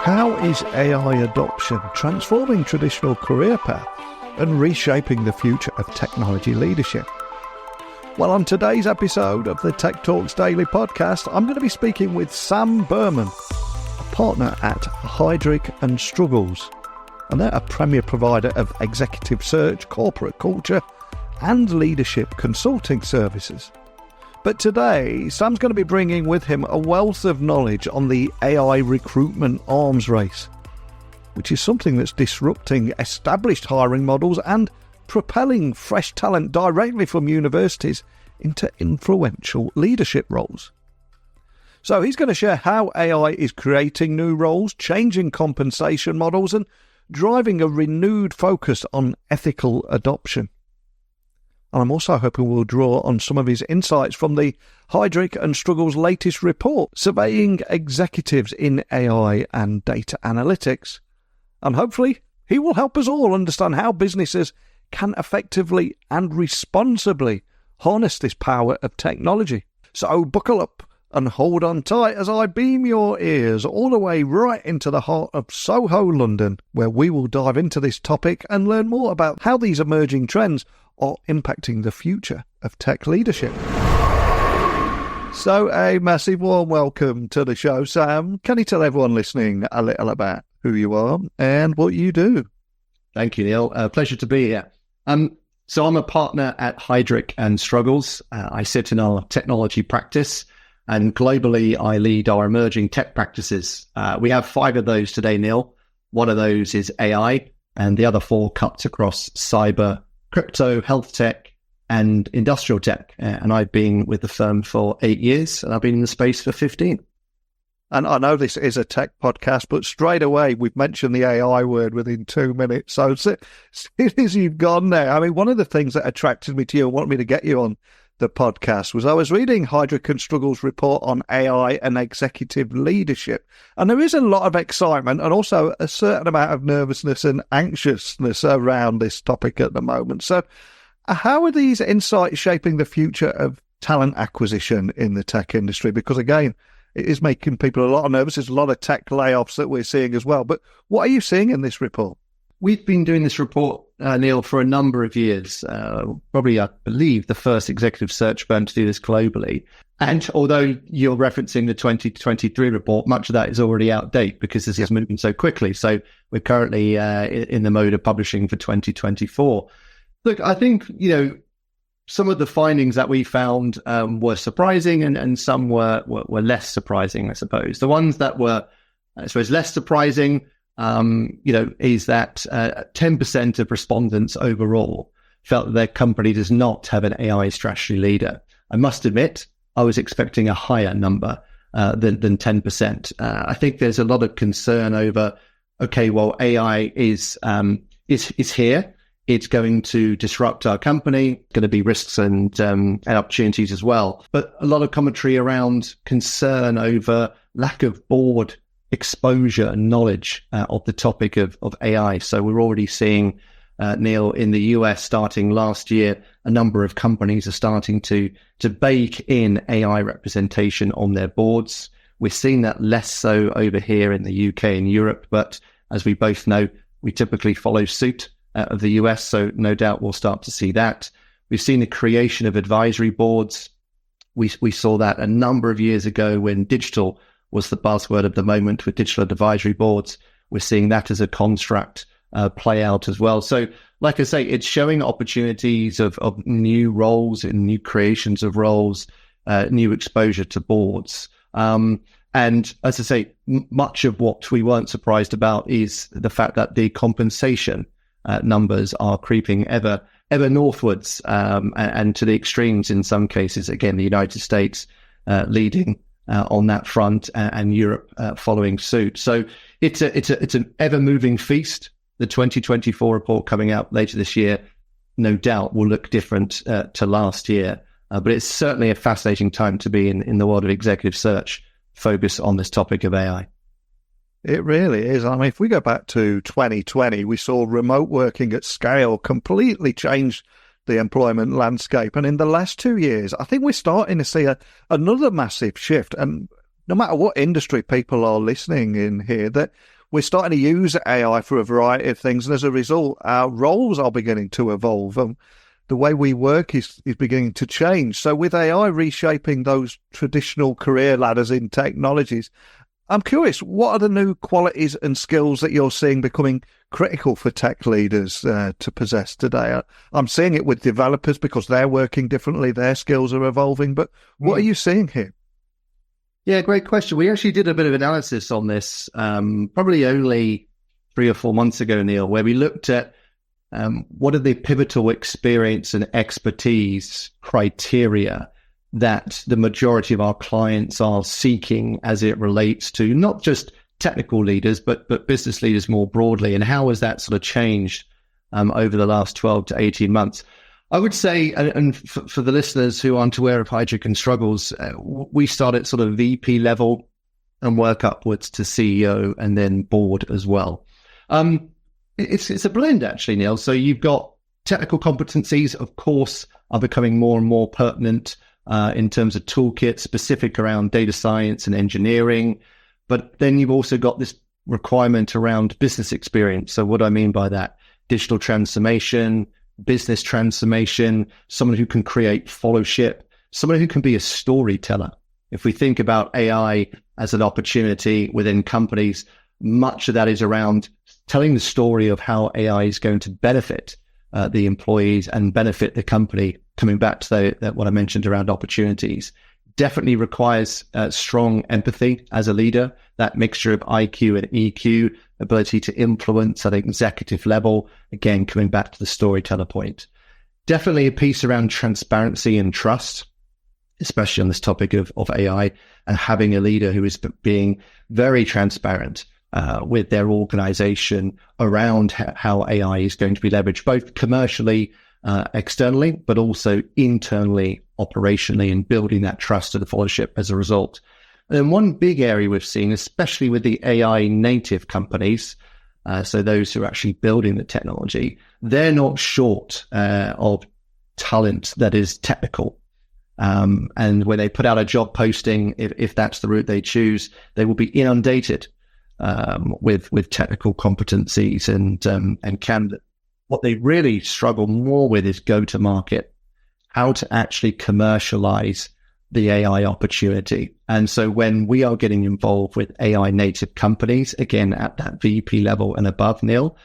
How is AI adoption transforming traditional career paths and reshaping the future of technology leadership? Well, on today's episode of the Tech Talks Daily podcast, I'm going to be speaking with Sam Burman, a partner at Heidrick and Struggles, and they're a premier provider of executive search, corporate culture, and leadership consulting services. But today, Sam's going to be bringing with him a wealth of knowledge on the AI recruitment arms race, which is something that's disrupting established hiring models and propelling fresh talent directly from universities into influential leadership roles. So he's going to share how AI is creating new roles, changing compensation models, and driving a renewed focus on ethical adoption. And I'm also hoping we'll draw on some of his insights from the Heidrick and Struggles latest report, surveying executives in AI and data analytics. And hopefully he will help us all understand how businesses can effectively and responsibly harness this power of technology. So buckle up and hold on tight as I beam your ears all the way right into the heart of Soho, London, where we will dive into this topic and learn more about how these emerging trends are impacting the future of tech leadership. So a massive warm welcome to the show, Sam. Can you tell everyone listening a little about who you are and what you do? Thank you, Neil. Pleasure to be here. So I'm a partner at Heidrick and Struggles. I sit in our technology practice, and globally I lead our emerging tech practices. We have 5 of those today, Neil. One of those is AI, and the other 4 cuts across cyber, crypto, health tech, and industrial tech. And I've been with the firm for 8 years, and I've been in the space for 15. And I know this is a tech podcast, but straight away we've mentioned the AI word within 2 minutes. So as soon as you've gone there, I mean, one of the things that attracted me to you and wanted me to get you on the podcast was I was reading Heidrick and Struggles' report on AI and executive leadership. And there is a lot of excitement and also a certain amount of nervousness and anxiousness around this topic at the moment. So how are these insights shaping the future of talent acquisition in the tech industry? Because again, it is making people a lot nervous. There's a lot of tech layoffs that we're seeing as well. But what are you seeing in this report? We've been doing this report, Neil, for a number of years. Probably, I believe, the first executive search firm to do this globally. And although you're referencing the 2023 report, much of that is already out of date because this is moving so quickly. So we're currently in the mode of publishing for 2024. Look, I think, some of the findings that we found were surprising and some were less surprising, I suppose. The ones that were, I suppose, less surprising, is that 10% of respondents overall felt that their company does not have an AI strategy leader. I must admit, I was expecting a higher number than 10%. I think there's a lot of concern over, okay, well, AI is here. It's going to disrupt our company, going to be risks and opportunities as well. But a lot of commentary around concern over lack of board exposure and knowledge of the topic of AI. So we're already seeing, Neil, in the US starting last year, a number of companies are starting to bake in AI representation on their boards. We're seeing that less so over here in the UK and Europe, but as we both know, we typically follow suit of the US, so no doubt we'll start to see that. We've seen the creation of advisory boards. We saw that a number of years ago when digital was the buzzword of the moment with digital advisory boards. We're seeing that as a construct play out as well. So like I say, it's showing opportunities of new roles and new creations of roles, new exposure to boards. And as I say, much of what we weren't surprised about is the fact that the compensation numbers are creeping ever northwards and to the extremes in some cases. Again, the United States leading on that front and Europe following suit. So it's an ever moving feast. The 2024 report coming out later this year, no doubt, will look different to last year. But it's certainly a fascinating time to be in the world of executive search, focus on this topic of AI. It really is. I mean, if we go back to 2020, we saw remote working at scale completely change the employment landscape. And in the last 2 years, I think we're starting to see another massive shift. And no matter what industry people are listening in here, that we're starting to use AI for a variety of things. And as a result, our roles are beginning to evolve. The way we work is beginning to change. So with AI reshaping those traditional career ladders in technologies, I'm curious, what are the new qualities and skills that you're seeing becoming critical for tech leaders to possess today? I'm seeing it with developers because they're working differently, their skills are evolving, but what are you seeing here? Yeah, great question. We actually did a bit of analysis on this probably only 3 or 4 months ago, Neil, where we looked at what are the pivotal experience and expertise criteria that the majority of our clients are seeking as it relates to not just technical leaders, but business leaders more broadly, and how has that sort of changed over the last 12 to 18 months? I would say, and for the listeners who aren't aware of Heidrick and Struggles, we start at sort of VP level and work upwards to CEO and then board as well. It's a blend, actually, Neil. So you've got technical competencies, of course, are becoming more and more pertinent in terms of toolkits specific around data science and engineering. But then you've also got this requirement around business experience. So what do I mean by that? Digital transformation, business transformation, someone who can create followship, someone who can be a storyteller. If we think about AI as an opportunity within companies, much of that is around telling the story of how AI is going to benefit the employees and benefit the company. Coming back to what I mentioned around opportunities, definitely requires strong empathy as a leader, that mixture of IQ and EQ, ability to influence at an executive level. Again, coming back to the storyteller point. Definitely a piece around transparency and trust, especially on this topic of AI, and having a leader who is being very transparent with their organization around how AI is going to be leveraged, both commercially, externally, but also internally, operationally, and building that trust and the followership as a result. And then one big area we've seen, especially with the AI native companies, so those who are actually building the technology, they're not short of talent that is technical. And when they put out a job posting, if that's the route they choose, they will be inundated with technical competencies and candidate. What they really struggle more with is go to market, how to actually commercialize the AI opportunity. And so when we are getting involved with AI native companies, again, at that VP level and above, Neil,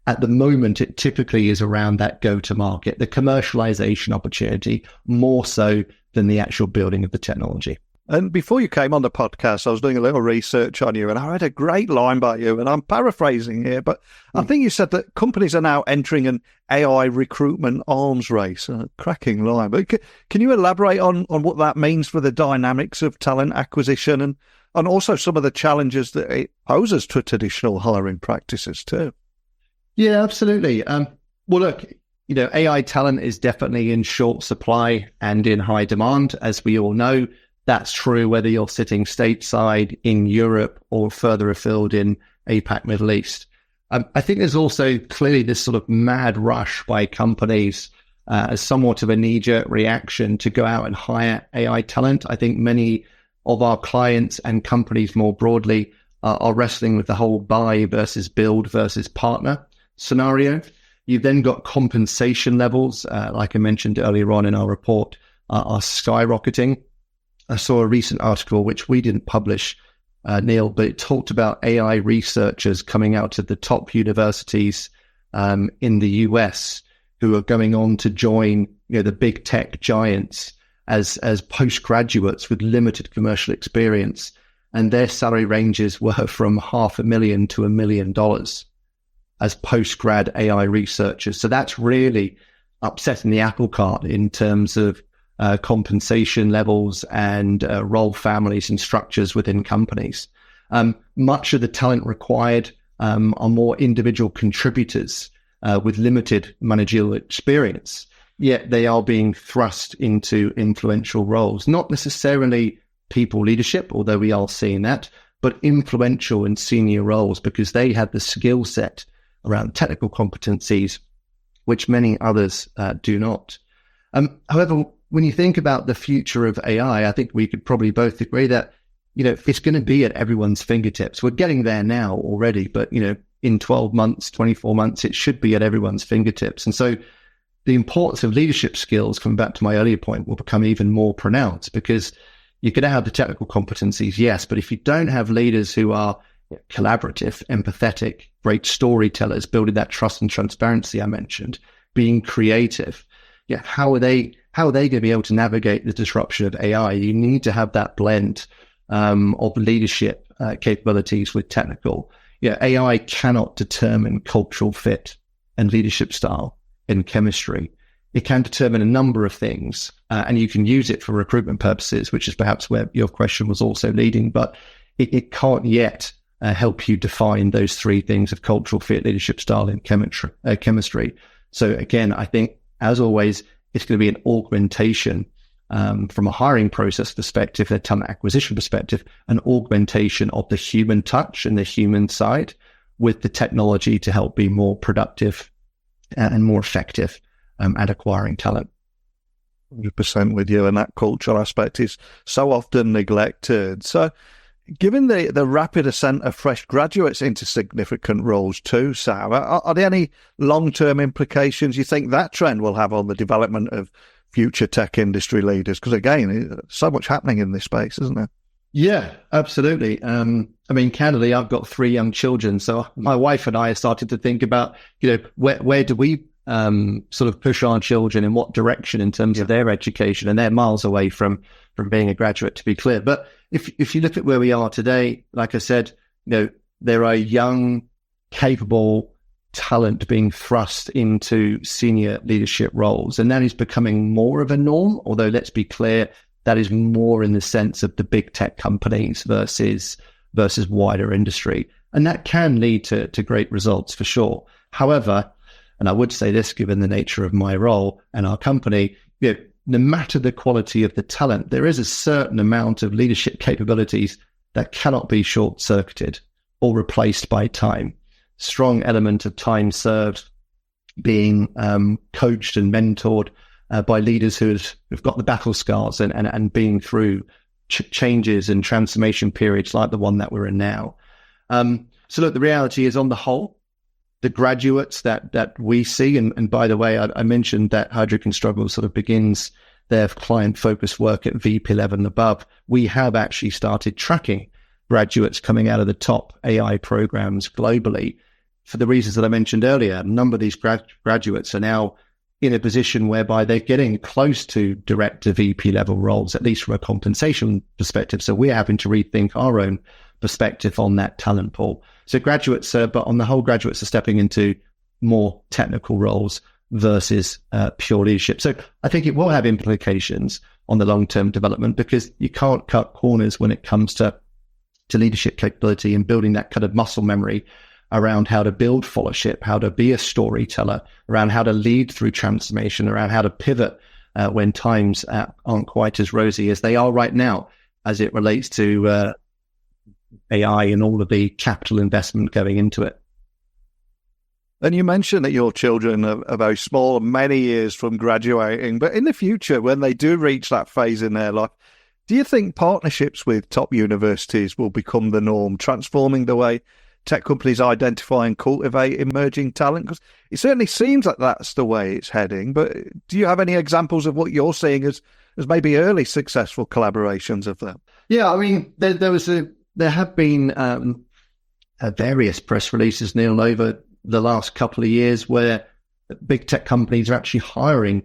at the moment, it typically is around that go to market, the commercialization opportunity, more so than the actual building of the technology. And before you came on the podcast, I was doing a little research on you, and I read a great line by you, and I'm paraphrasing here, but I think you said that companies are now entering an AI recruitment arms race. A cracking line. But can you elaborate on what that means for the dynamics of talent acquisition and also some of the challenges that it poses to traditional hiring practices too? Yeah, absolutely. Well, look, AI talent is definitely in short supply and in high demand, as we all know. That's true whether you're sitting stateside in Europe or further afield in APAC, Middle East. I think there's also clearly this sort of mad rush by companies as somewhat of a knee-jerk reaction to go out and hire AI talent. I think many of our clients and companies more broadly are wrestling with the whole buy versus build versus partner scenario. You've then got compensation levels, like I mentioned earlier on in our report, are skyrocketing. I saw a recent article, which we didn't publish, Neil, but it talked about AI researchers coming out of the top universities in the US who are going on to join the big tech giants as postgraduates with limited commercial experience. And their salary ranges were from $500,000 to $1 million as post-grad AI researchers. So that's really upsetting the apple cart in terms of compensation levels and role families and structures within companies. Much of the talent required are more individual contributors with limited managerial experience, yet they are being thrust into influential roles, not necessarily people leadership, although we are seeing that, but influential and senior roles because they have the skill set around technical competencies, which many others do not. However, when you think about the future of AI, I think we could probably both agree that it's going to be at everyone's fingertips. We're getting there now already, but, in 12 months, 24 months, it should be at everyone's fingertips. And so the importance of leadership skills, coming back to my earlier point, will become even more pronounced, because you're going to have the technical competencies, yes, but if you don't have leaders who are collaborative, empathetic, great storytellers, building that trust and transparency I mentioned, being creative, how are they going to be able to navigate the disruption of AI? You need to have that blend of leadership capabilities with technical. AI cannot determine cultural fit and leadership style in chemistry. It can determine a number of things, and you can use it for recruitment purposes, which is perhaps where your question was also leading, but it can't yet help you define those three things of cultural fit, leadership style, and chemistry. So again, I think, as always, it's going to be an augmentation from a hiring process perspective, a talent acquisition perspective, an augmentation of the human touch and the human side with the technology to help be more productive and more effective at acquiring talent. 100% with you, and that cultural aspect is so often neglected. So given the rapid ascent of fresh graduates into significant roles too, Sam, are there any long-term implications you think that trend will have on the development of future tech industry leaders? Because again, so much happening in this space, isn't there? Yeah, absolutely. Candidly, I've got 3 young children, so my wife and I started to think about, where do we sort of push our children in what direction in terms of their education, and they're miles away from being a graduate, to be clear. But if you look at where we are today, like I said, there are young, capable talent being thrust into senior leadership roles, and that is becoming more of a norm. Although, let's be clear, that is more in the sense of the big tech companies versus wider industry, and that can lead to great results for sure. However, and I would say this, given the nature of my role and our company, no matter the quality of the talent, there is a certain amount of leadership capabilities that cannot be short-circuited or replaced by time. Strong element of time served, being coached and mentored by leaders who've got the battle scars and being through changes and transformation periods like the one that we're in now. So look, the reality is, on the whole, the graduates that we see, and by the way, I mentioned that Heidrick and Struggle sort of begins their client-focused work at VP level and above. We have actually started tracking graduates coming out of the top AI programs globally for the reasons that I mentioned earlier. A number of these graduates are now in a position whereby they're getting close to director VP level roles, at least from a compensation perspective. So we're having to rethink our own perspective on that talent pool. So graduates, but on the whole, graduates are stepping into more technical roles versus pure leadership. So I think it will have implications on the long-term development, because you can't cut corners when it comes to leadership capability and building that kind of muscle memory around how to build followership, how to be a storyteller, around how to lead through transformation, around how to pivot when times aren't quite as rosy as they are right now, as it relates to AI and all of the capital investment going into it. And you mentioned that your children are very small, many years from graduating, but in the future, when they do reach that phase in their life, do you think partnerships with top universities will become the norm, transforming the way tech companies identify and cultivate emerging talent? Because it certainly seems like that's the way it's heading, but do you have any examples of what you're seeing as maybe early successful collaborations of them? Yeah, I mean, there have been various press releases, Neil, over the last couple of years where big tech companies are actually hiring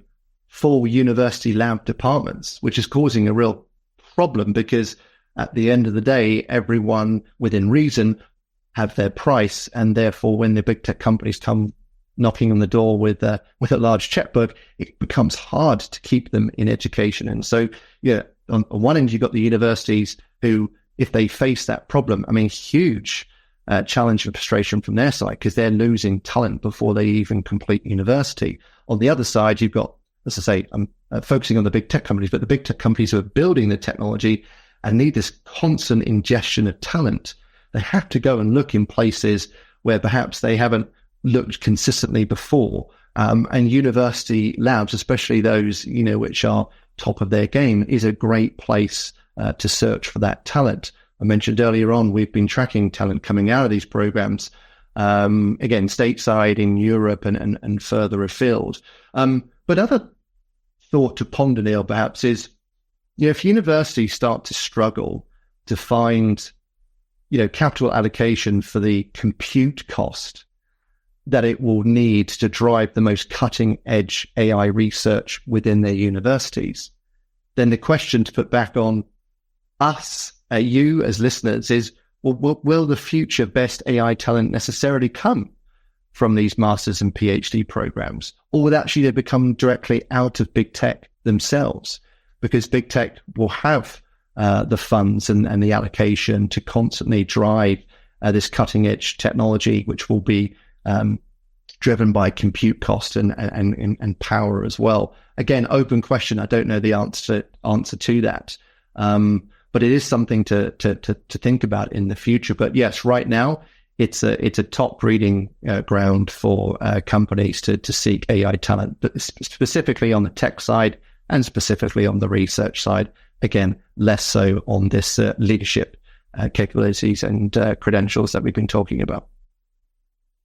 full university lab departments, which is causing a real problem, because at the end of the day, everyone within reason have their price, and therefore when the big tech companies come knocking on the door with a large checkbook, it becomes hard to keep them in education. And so, on one end, you've got the universities who, if they face that problem, I mean, huge challenge and frustration from their side, because they're losing talent before they even complete university. On the other side, you've got, as I say, I'm focusing on the big tech companies, but the big tech companies who are building the technology and need this constant ingestion of talent. They have to go and look in places where perhaps they haven't looked consistently before. And university labs, especially those, which are top of their game, is a great place to search for that talent. I mentioned earlier on, we've been tracking talent coming out of these programs, again, stateside in Europe and further afield. But other thought to ponder, Neil, perhaps is, if universities start to struggle to find, capital allocation for the compute cost that it will need to drive the most cutting edge AI research within their universities, then the question to put back on us, you as listeners, is, well, will the future best AI talent necessarily come from these masters and PhD programs, or will actually they become directly out of big tech themselves? Because big tech will have the funds and the allocation to constantly drive this cutting edge technology, which will be driven by compute cost and power as well. Again, open question. I don't know the answer to that, but it is something to think about in the future. But yes, right now it's a top breeding ground for companies to seek AI talent, but specifically on the tech side and specifically on the research side. Again, less so on this leadership capabilities and credentials that we've been talking about.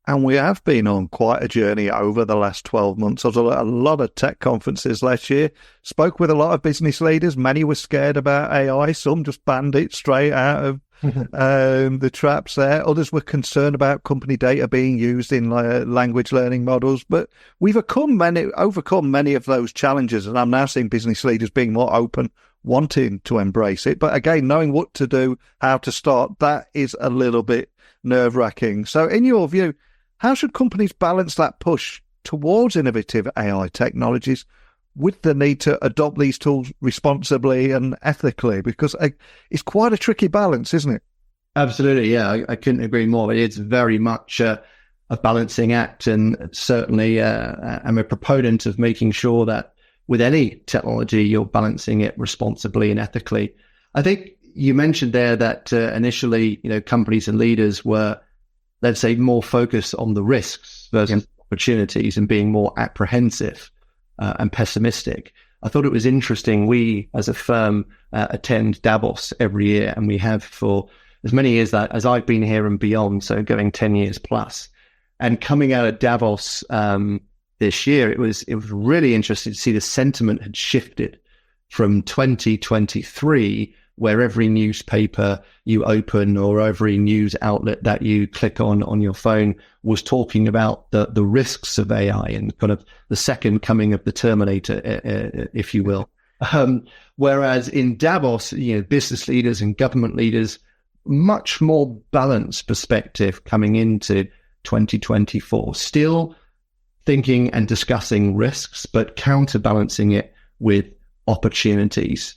And we have been on quite a journey over the last 12 months. I was at a lot of tech conferences last year, spoke with a lot of business leaders. Many were scared about AI. Some just banned it straight out of the traps there. Others were concerned about company data being used in language learning models. But we've overcome many of those challenges. And I'm now seeing business leaders being more open, wanting to embrace it. But again, knowing what to do, how to start, that is a little bit nerve-wracking. So in your view, how should companies balance that push towards innovative AI technologies with the need to adopt these tools responsibly and ethically? Because it's quite a tricky balance, isn't it? Absolutely, yeah. I couldn't agree more. It's very much a balancing act, and certainly I'm a proponent of making sure that with any technology, you're balancing it responsibly and ethically. I think you mentioned there that initially, companies and leaders were, let's say, more focused on the risks versus opportunities and being more apprehensive and pessimistic. I thought it was interesting. We, as a firm, attend Davos every year, and we have for as many years as I've been here and beyond, so going 10 years plus. And coming out of Davos this year, it was really interesting to see the sentiment had shifted from 2023, where every newspaper you open or every news outlet that you click on your phone was talking about the risks of AI and kind of the second coming of the Terminator, if you will. Whereas in Davos, business leaders and government leaders, much more balanced perspective coming into 2024, still thinking and discussing risks, but counterbalancing it with opportunities.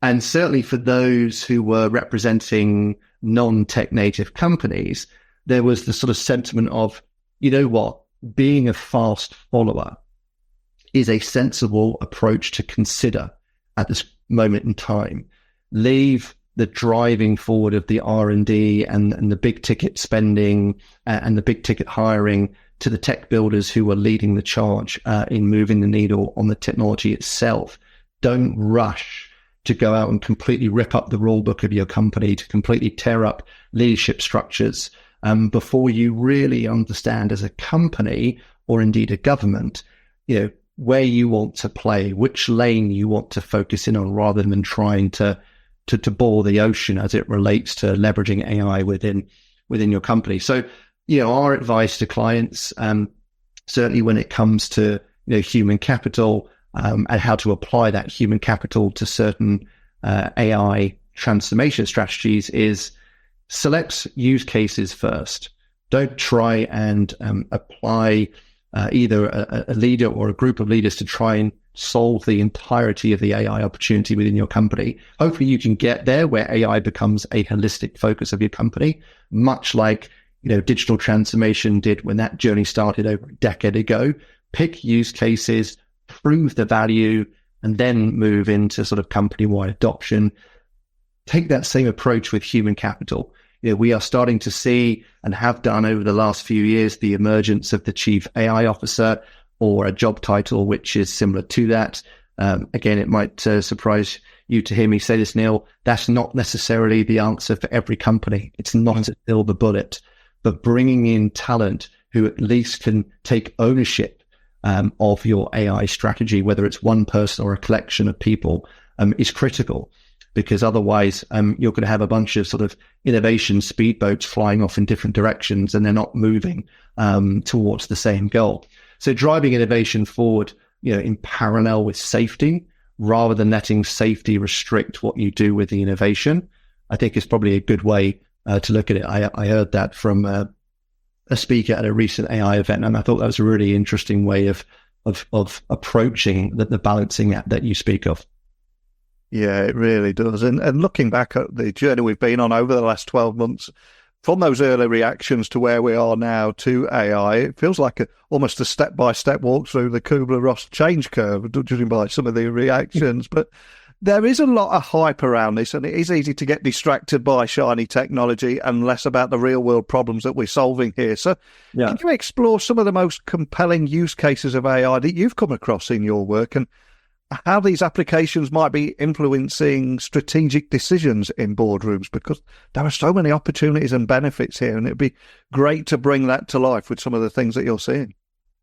And certainly for those who were representing non-tech native companies, there was the sort of sentiment of, being a fast follower is a sensible approach to consider at this moment in time. Leave the driving forward of the R&D and the big ticket spending and the big ticket hiring to the tech builders who are leading the charge in moving the needle on the technology itself. Don't rush to go out and completely rip up the rule book of your company, to completely tear up leadership structures before you really understand as a company or indeed a government, where you want to play, which lane you want to focus in on, rather than trying to bore the ocean as it relates to leveraging AI within your company. So, our advice to clients, certainly when it comes to human capital, and how to apply that human capital to certain AI transformation strategies, is select use cases first. Don't try and apply either a leader or a group of leaders to try and solve the entirety of the AI opportunity within your company. Hopefully you can get there where AI becomes a holistic focus of your company, much like digital transformation did when that journey started over a decade ago. Pick use cases, prove the value, and then move into sort of company-wide adoption. Take that same approach with human capital. We are starting to see, and have done over the last few years, the emergence of the chief AI officer, or a job title which is similar to that. Again, it might surprise you to hear me say this, Neil, that's not necessarily the answer for every company. It's not a silver bullet, but bringing in talent who at least can take ownership of your AI strategy, whether it's one person or a collection of people, is critical. Because otherwise, you're going to have a bunch of sort of innovation speedboats flying off in different directions, and they're not moving towards the same goal. So driving innovation forward, in parallel with safety, rather than letting safety restrict what you do with the innovation, I think is probably a good way to look at it. I heard that from a speaker at a recent AI event, and I thought that was a really interesting way of approaching the balancing act that you speak of. Yeah, it really does. And looking back at the journey we've been on over the last 12 months, from those early reactions to where we are now to AI, it feels like almost a step-by-step walk through the Kubler-Ross change curve, judging by some of the reactions. But there is a lot of hype around this, and it is easy to get distracted by shiny technology and less about the real-world problems that we're solving here. So can you explore some of the most compelling use cases of AI that you've come across in your work, and how these applications might be influencing strategic decisions in boardrooms? Because there are so many opportunities and benefits here, and it'd be great to bring that to life with some of the things that you're seeing.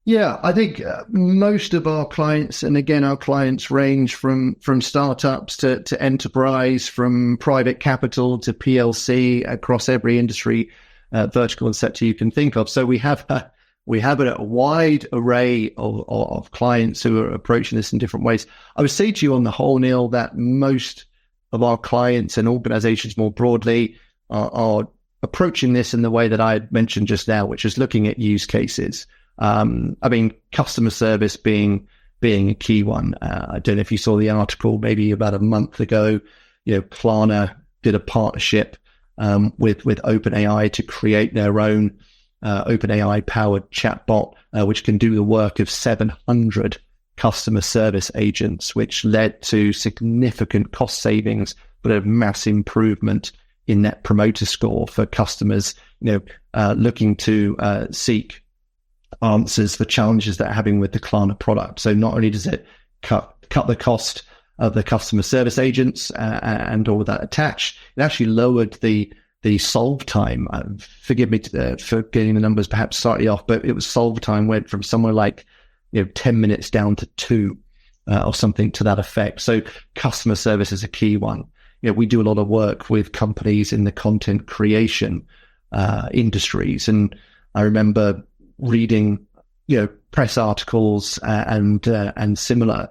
Yeah, I think most of our clients, and again, our clients range from startups to enterprise, from private capital to PLC, across every industry, vertical and sector you can think of. So we have a wide array of clients who are approaching this in different ways. I would say to you on the whole, Neil, that most of our clients and organizations more broadly are approaching this in the way that I had mentioned just now, which is looking at use cases. Customer service being a key one. I don't know if you saw the article maybe about a month ago. Klarna did a partnership with OpenAI to create their own OpenAI powered chatbot, which can do the work of 700 customer service agents, which led to significant cost savings, but a mass improvement in Net Promoter Score for customers, looking to seek answers for challenges that are having with the Klarna product. So not only does it cut the cost of the customer service agents and all that attached, it actually lowered the solve time. Forgive me for getting the numbers perhaps slightly off, but it was solve time went from somewhere like 10 minutes down to 2 or something to that effect. So customer service is a key one. We do a lot of work with companies in the content creation industries, and I remember reading press articles and similar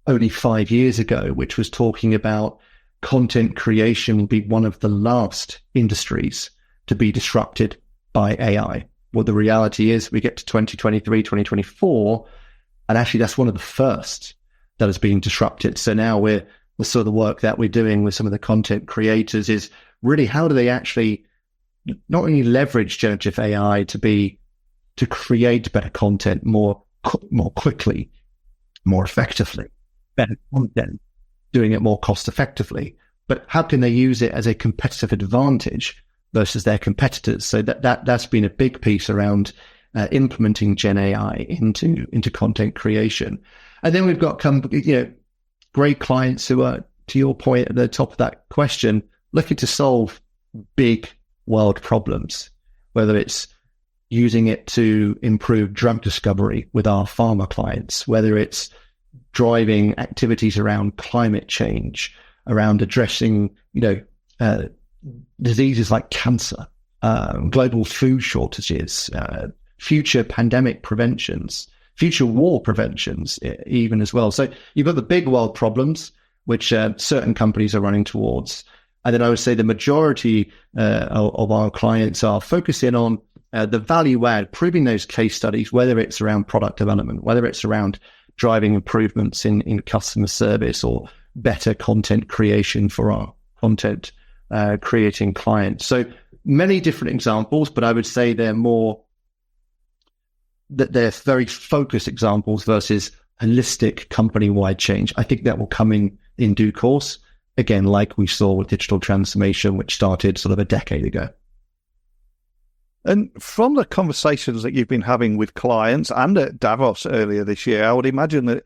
only 5 years ago, which was talking about content creation will be one of the last industries to be disrupted by AI. Well, the reality is we get to 2023, 2024, and actually that's one of the first that has been disrupted. So now the sort of work that we're doing with some of the content creators is really how do they actually not only leverage generative AI to create better content more quickly, more effectively, better content, doing it more cost effectively, but how can they use it as a competitive advantage versus their competitors? So that's been a big piece around implementing Gen AI into content creation. And then we've got great clients who are, to your point at the top of that question, looking to solve big world problems, whether it's using it to improve drug discovery with our pharma clients, whether it's driving activities around climate change, around addressing, diseases like cancer, global food shortages, future pandemic preventions, future war preventions, even as well. So you've got the big world problems, which certain companies are running towards. And then I would say the majority of our clients are focusing on the value add, proving those case studies, whether it's around product development, whether it's around driving improvements in customer service or better content creation for our content creating clients. So many different examples, but I would say they're very focused examples versus holistic company-wide change. I think that will come in due course, again, like we saw with digital transformation, which started sort of a decade ago. And from the conversations that you've been having with clients and at Davos earlier this year, I would imagine that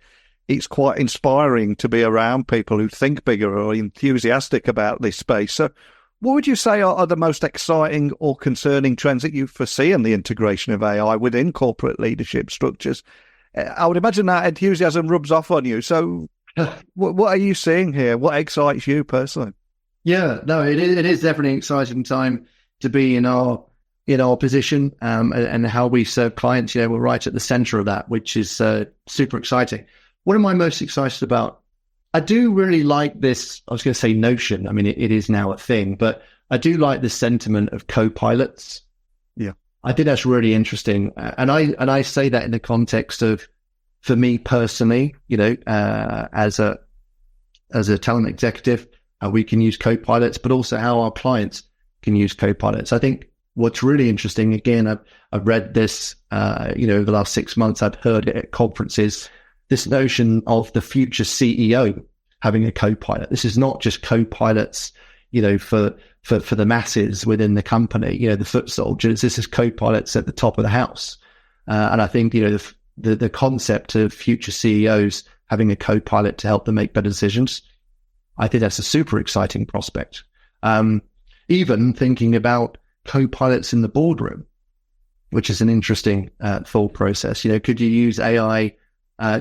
it's quite inspiring to be around people who think bigger or enthusiastic about this space. So what would you say are the most exciting or concerning trends that you foresee in the integration of AI within corporate leadership structures? I would imagine that enthusiasm rubs off on you. So what are you seeing here? What excites you personally? Yeah, no, it is definitely an exciting time to be in our position, and how we serve clients. We're right at the center of that, which is super exciting. What am I most excited about? I do really like this, I was going to say notion. I mean, it is now a thing, but I do like the sentiment of co-pilots. Yeah. I think that's really interesting. And I say that in the context of, for me personally, as a talent executive, how we can use co-pilots, but also how our clients can use co-pilots. I think what's really interesting, again, I've read this, over the last 6 months, I've heard it at conferences, this notion of the future CEO having a co-pilot. This is not just co-pilots, for the masses within the company, the foot soldiers. This is co-pilots at the top of the house. And I think, the concept of future CEOs having a co-pilot to help them make better decisions, I think that's a super exciting prospect. Even thinking about co-pilots in the boardroom, which is an interesting thought process. Could you use AI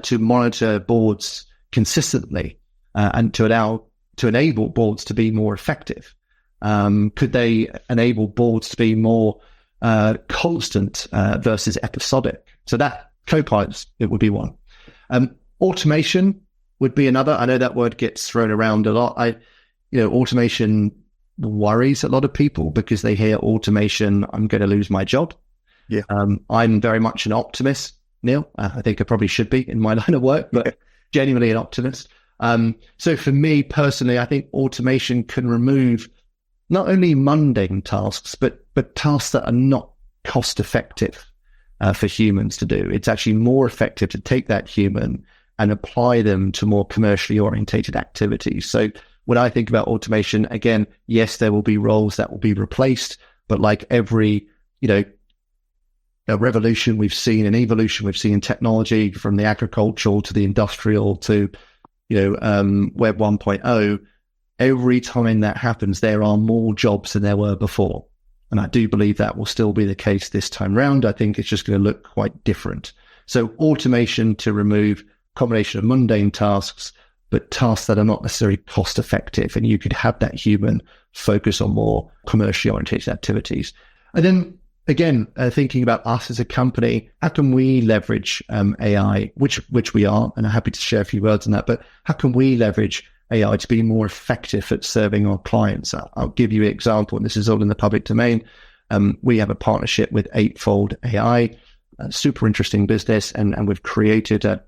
to monitor boards consistently and to enable boards to be more effective? Could they enable boards to be more constant versus episodic? So that co-pilots, it would be one. Automation would be another. I know that word gets thrown around a lot. Automation worries a lot of people because they hear automation, I'm going to lose my job. Yeah. I'm very much an optimist, Neil. I think I probably should be in my line of work, but genuinely an optimist. So for me personally, I think automation can remove not only mundane tasks, but tasks that are not cost effective for humans to do. It's actually more effective to take that human and apply them to more commercially orientated activities. So when I think about automation, again, yes, there will be roles that will be replaced, but like every, a revolution we've seen, an evolution we've seen in technology, from the agricultural to the industrial to, Web 1.0, every time that happens, there are more jobs than there were before. And I do believe that will still be the case this time round. I think it's just going to look quite different. So automation to remove a combination of mundane tasks, but tasks that are not necessarily cost effective. And you could have that human focus on more commercially oriented activities. And then again, thinking about us as a company, how can we leverage AI, which we are, and I'm happy to share a few words on that, but how can we leverage AI to be more effective at serving our clients? I'll give you an example, and this is all in the public domain. We have a partnership with Eightfold AI, a super interesting business, and we've created a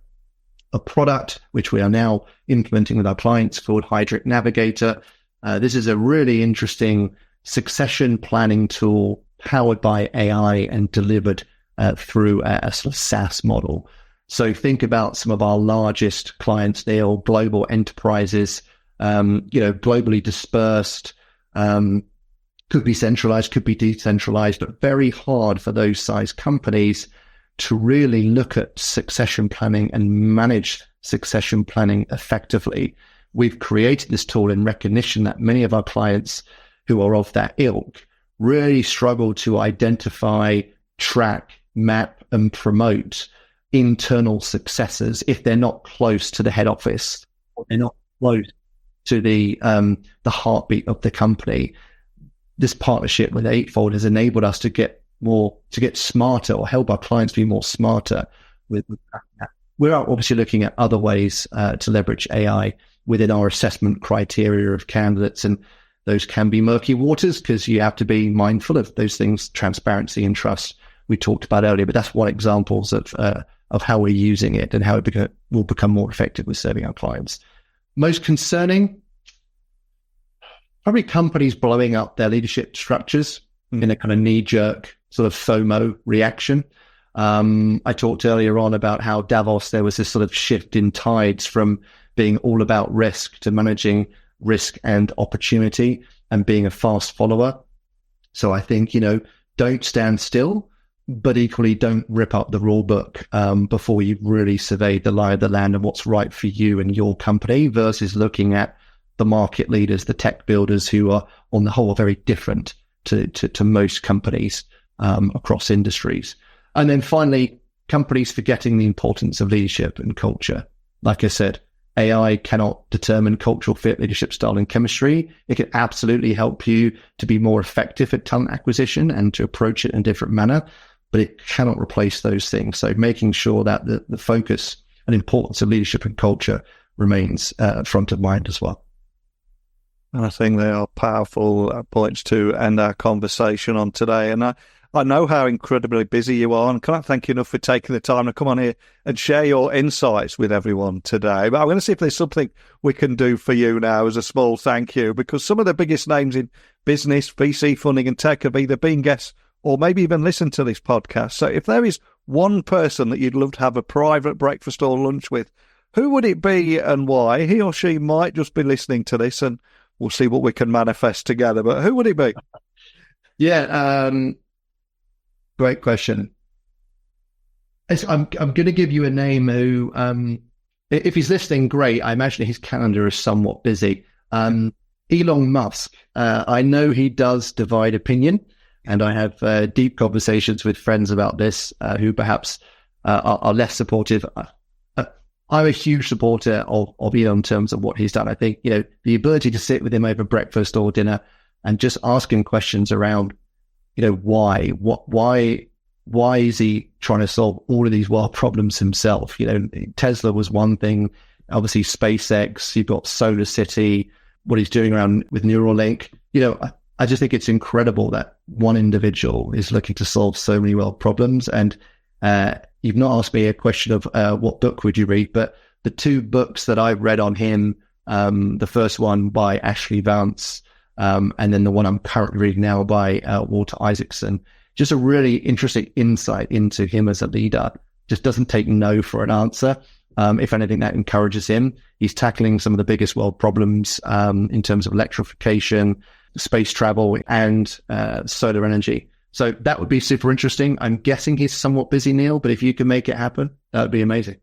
product which we are now implementing with our clients called Heidrick Navigator. This is a really interesting succession planning tool powered by AI and delivered through a sort of SaaS model. So think about some of our largest clients. They are global enterprises, globally dispersed, could be centralized, could be decentralized, but very hard for those size companies to really look at succession planning and manage succession planning effectively. We've created this tool in recognition that many of our clients who are of that ilk really struggle to identify, track, map, and promote internal successors if they're not close to the head office or they're not close to the heartbeat of the company. This partnership with Eightfold has enabled us to get smarter, or help our clients be more smarter with that. We're obviously looking at other ways to leverage AI within our assessment criteria of candidates, and those can be murky waters because you have to be mindful of those things, transparency and trust we talked about earlier. But that's one examples of how we're using it and how it will become more effective with serving our clients. Most concerning, probably companies blowing up their leadership structures in a kind of knee-jerk sort of FOMO reaction. I talked earlier on about how Davos, there was this sort of shift in tides from being all about risk to managing risk and opportunity and being a fast follower. So I think, don't stand still, but equally don't rip up the rule book before you've really surveyed the lie of the land and what's right for you and your company, versus looking at the market leaders, the tech builders, who are on the whole very different to most companies across industries. And then finally, companies forgetting the importance of leadership and culture. Like I said, AI cannot determine cultural fit, leadership style, and chemistry. It can absolutely help you to be more effective at talent acquisition and to approach it in a different manner, but it cannot replace those things. So making sure that the focus and importance of leadership and culture remains front of mind as well. And I think they are powerful points to end our conversation on today. And I know how incredibly busy you are, and can't thank you enough for taking the time to come on here and share your insights with everyone today. But I'm going to see if there's something we can do for you now as a small thank you, because some of the biggest names in business, VC funding and tech have either been guests or maybe even listened to this podcast. So if there is one person that you'd love to have a private breakfast or lunch with, who would it be and why? He or she might just be listening to this, and we'll see what we can manifest together. But who would it be? Yeah, great question. I'm going to give you a name who, if he's listening, great. I imagine his calendar is somewhat busy. Elon Musk. I know he does divide opinion, and I have deep conversations with friends about this who perhaps are less supportive. I'm a huge supporter of Elon in terms of what he's done. I think, the ability to sit with him over breakfast or dinner and just ask him questions around, why is he trying to solve all of these world problems himself? Tesla was one thing, obviously SpaceX, you've got Solar City, what he's doing around with Neuralink. I just think it's incredible that one individual is looking to solve so many world problems. And you've not asked me a question of what book would you read, but the two books that I've read on him, the first one by Ashley Vance, and then the one I'm currently reading now by Walter Isaacson, just a really interesting insight into him as a leader. Just doesn't take no for an answer. If anything, that encourages him. He's tackling some of the biggest world problems in terms of electrification, space travel, and solar energy. So that would be super interesting. I'm guessing he's somewhat busy, Neil, but if you can make it happen, that would be amazing.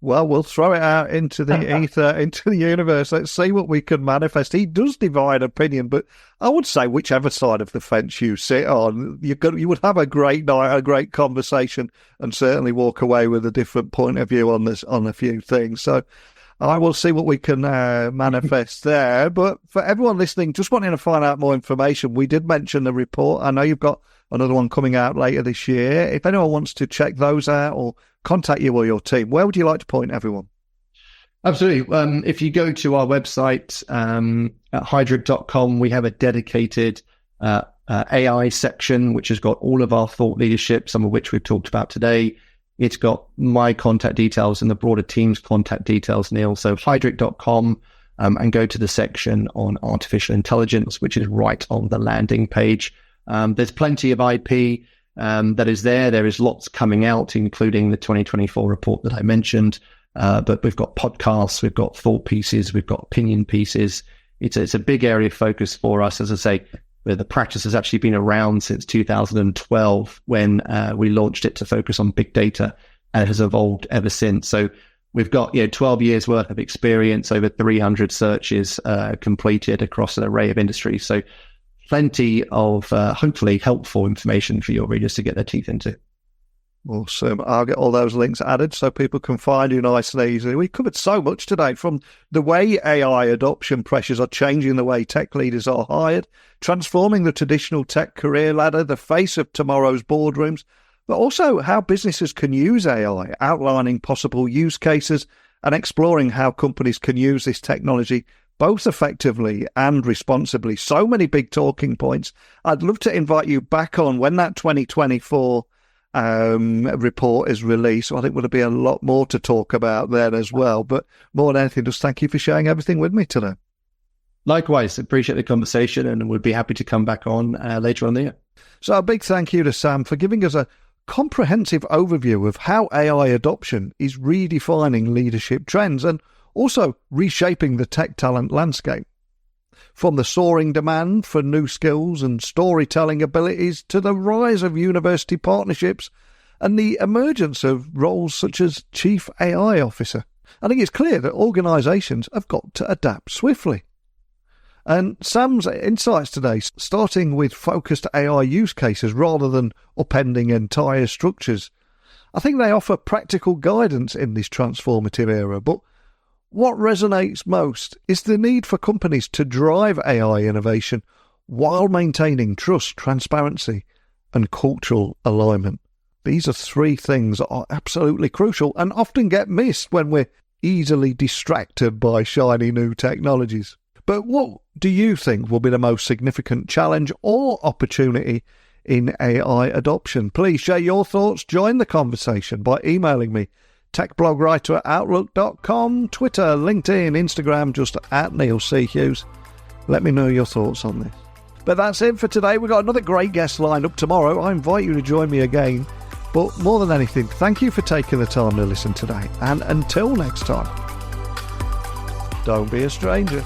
Well, we'll throw it out into the ether, into the universe. Let's see what we can manifest. He does divide opinion, but I would say whichever side of the fence you sit on, you would have a great night, a great conversation, and certainly walk away with a different point of view on a few things. So I will see what we can manifest there. But for everyone listening, just wanting to find out more information, we did mention the report. I know you've got another one coming out later this year. If anyone wants to check those out or contact you or your team, where would you like to point everyone? Absolutely. If you go to our website at heidrick.com, we have a dedicated AI section, which has got all of our thought leadership, some of which we've talked about today. It's got my contact details and the broader team's contact details, Neil. So heidrick.com, and go to the section on artificial intelligence, which is right on the landing page. There's plenty of IP that is there. There is lots coming out, including the 2024 report that I mentioned. But we've got podcasts, we've got thought pieces, we've got opinion pieces. It's a big area of focus for us. As I say, the practice has actually been around since 2012 when we launched it to focus on big data, and it has evolved ever since. So we've got 12 years worth of experience, over 300 searches completed across an array of industries. So plenty of hopefully helpful information for your readers to get their teeth into. Awesome. I'll get all those links added so people can find you nice and easily. We covered so much today, from the way AI adoption pressures are changing the way tech leaders are hired, transforming the traditional tech career ladder, the face of tomorrow's boardrooms, but also how businesses can use AI, outlining possible use cases and exploring how companies can use this technology both effectively and responsibly. So many big talking points. I'd love to invite you back on when that 2024 report is released. So I think there'll be a lot more to talk about then as well. But more than anything, just thank you for sharing everything with me today. Likewise, appreciate the conversation, and would be happy to come back on later on the year. So a big thank you to Sam for giving us a comprehensive overview of how AI adoption is redefining leadership trends and also reshaping the tech talent landscape. From the soaring demand for new skills and storytelling abilities to the rise of university partnerships and the emergence of roles such as Chief AI Officer, I think it's clear that organisations have got to adapt swiftly. And Sam's insights today, starting with focused AI use cases rather than upending entire structures, I think they offer practical guidance in this transformative era. But what resonates most is the need for companies to drive AI innovation while maintaining trust, transparency, and cultural alignment. These are three things that are absolutely crucial and often get missed when we're easily distracted by shiny new technologies. But what do you think will be the most significant challenge or opportunity in AI adoption? Please share your thoughts. Join the conversation by emailing me, techblogwriter@outlook.com, Twitter, LinkedIn, Instagram, just @NeilCHughes. Let me know your thoughts on this. But that's it for today. We've got another great guest lined up tomorrow. I invite you to join me again. But more than anything, thank you for taking the time to listen today. And until next time, don't be a stranger.